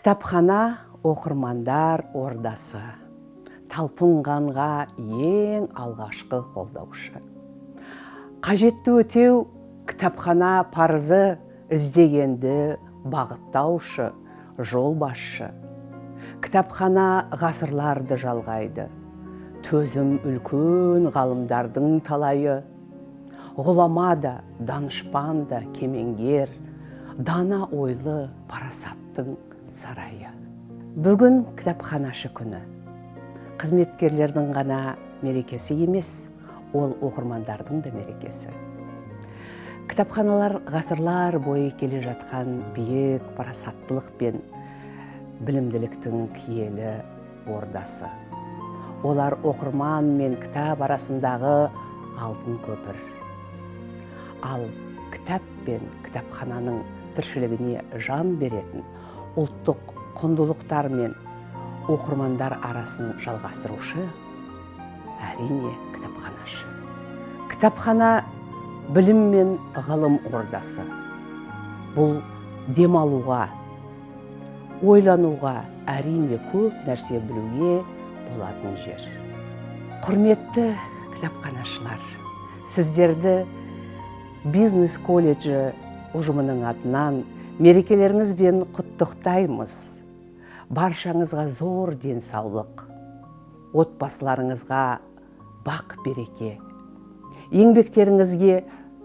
Кітапхана оқырмандар ордасы, талпынғанға ең алғашқы қолдаушы. Қажетті өтеу кітапхана парызы, іздегенді бағыттаушы, жол басшы. Кітапхана ғасырларды жалғайды, төзім үлкен ғалымдардың талайы. Ғұлама да, данышпан да, кемеңгер, дана ойлы парасаттың сарайы. Бүгін кітапханашы күні. Қызметкерлердің ғана мерекесі емес, ол оқырмандардың да мерекесі. Кітапханалар ғасырлар бойы келе жатқан биік парасаттылық пен білімділіктің киелі ордасы. Олар оқырман мен кітап арасындағы алтын көпір. Ал кітап пен кітапхананың тіршілігіне жан беретін ұлттық құндылықтар мен оқырмандар арасын жалғастырушы әрине кітапханашы. Кітапхана білім мен ғылым ордасы. Бұл демалуға, ойлануға, әрине көп нәрсе білуге болатын жер. Құрметті кітапханашылар, сіздерді бизнес колледжі ұжымының атынан мерекелеріңізбен құттықтаймыз. Баршаңызға зор денсаулық, отбасыларыңызға бақ береке, еңбектеріңізге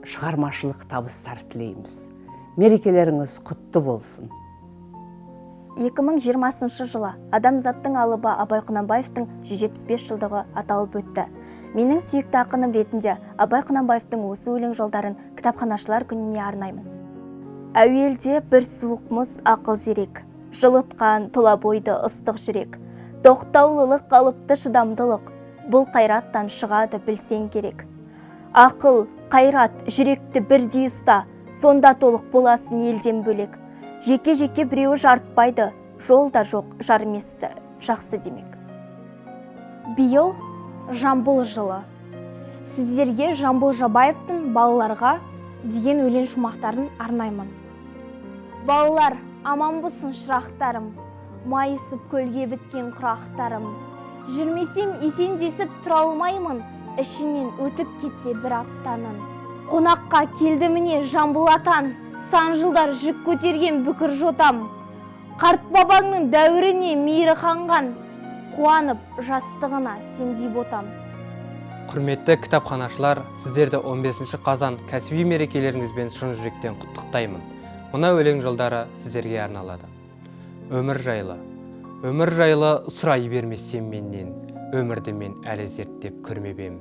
шығармашылық табыстар тілейміз. Мерекелеріңіз құтты болсын. 2020 жылы адамзаттың алыбы Абай Құнанбаевтың 175 жылдығы аталып өтті. Менің сүйікті ақыным ретінде Абай Құнанбаевтың осы өлең жолдарын кітапханашылар күніне арнаймын. Әуелде бір суық мұз ақыл зерек, жылытқан тұла бойды ыстық жүрек. Тоқтаулылық қалыпты шыдамдылық, бұл қайраттан шығады білсең керек. Ақыл, қайрат, жүректі бірдей ұста, сонда толық боласын елден бөлек. Жеке-жеке біреуі жартпайды, жолда жоқ жарместі, жақсы демек. Биыл Жамбыл жылы. Сіздерге Жамбыл Жабаевтың балаларға деген өлең шумақтарын арнаймын. Балалар, аманбысың шырақтарым, майысып көлге біткен құрақтарым. Жүрмесем есендесіп тұра алмаймын, ішінен өтіп кетсе бір аптаның. Қонаққа келді міне Жамбыл атан, сан жылдар жүк көтерген бүкір жотам. Қарт бабаңның дәуіріне мейірі қанған, қуанып жастығына сендей ботам. Құрметті кітапханашылар, сіздерді 15 қазан кәсіби мерекелеріңізбен шын жүректен құттықтаймын. Мына өлең жолдары сіздерге арналады. Өмір жайлы сұрай бермесем менен, өмірді мен әлі зерттеп көрмебем.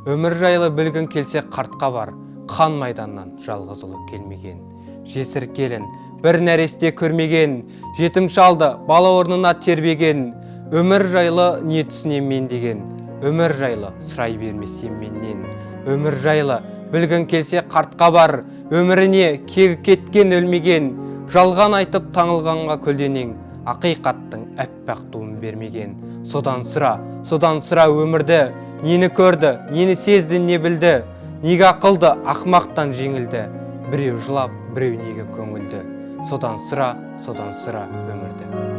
Өмір жайлы білгін келсе қартқа бар, қан майданнан жалғыз ұлы келмеген. Жесір келін, бір нәресте көрмеген, жетім шалды бала орнына тербеген. Өмір жайлы не түсінем мен деген, өмір жайлы сұрай бермесем менен. Өмір жайлы білгін келсе қартқа бар, өміріне кегі кеткен өлмеген. Жалған айтып таңылғанға көлденең, ақиқаттың әппақ туын бермеген. Содан сұра өмірді, нені көрді, нені сезді, не білді. Неге ақылды ақмақтан жеңілді, біреу жылап, біреу неге көңілді. Содан сұра өмірді.